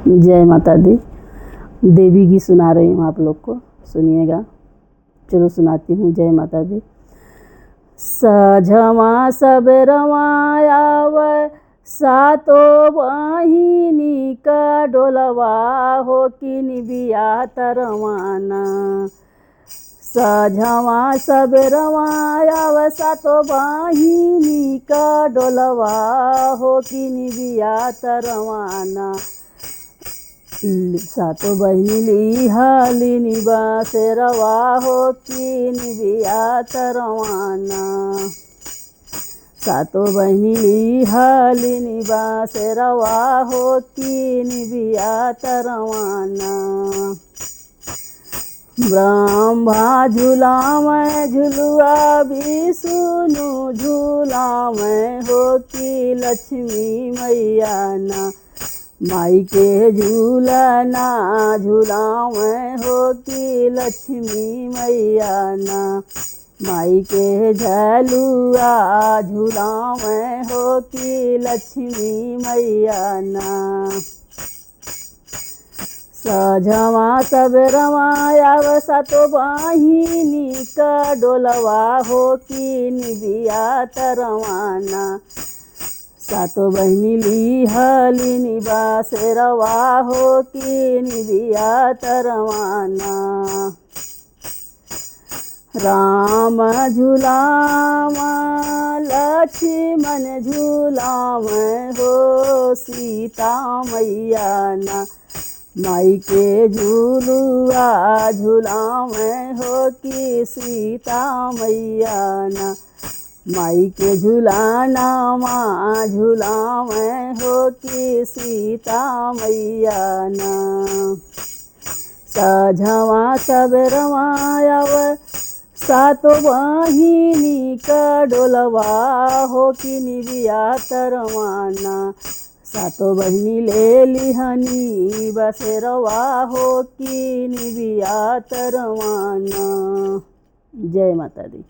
जय माता दी। देवी गीत सुना रही हूँ, आप लोग को सुनिएगा। चलो सुनाती हूँ। जय माता दी। सझवा सब रवायाव सातो बहिनी का डोलवा हो कि निबिया तरवाना। सझवा सब रवायाव सातो बहिनी का डोलवा हो कि निबिया तरवाना। सातो बहिनी लिहाली निबास रवा हो कि निबिया तरवाना। सातो बहिनी लिहाली निबास रवा हो कि निबिया तरवाना। ब्रह्मा झूलावे झुलुआ विष्णु झूलावे हो कि लक्ष्मी मैया ना। माई के झूलना झूलावे हो कि लक्ष्मी मैया ना। माई के झलुआ झूलावे हो कि लक्ष्मी मैया ना। सझवा सब रवायाव सातो बहिनी का डोलवा हो कि निबिया तरवाना। सातो बहिनी लिहाली निबास रवा हो कि निबिया तरवाना। राम झूलावा लक्ष्मण झूलावे हो सीता मैया ना। माई के झूलुआ झूलावे हो कि सीता मैया ना। माई के झूलाना माँ झूलावे हो कि सीता मैया ना। सझवा सब रवायाव सातो बहिनी का डोलवा हो कि निबिया तरवाना। सातो बहिनी ले लिहनी बसेरवा हो कि निबिया तरवाना। जय माता दी।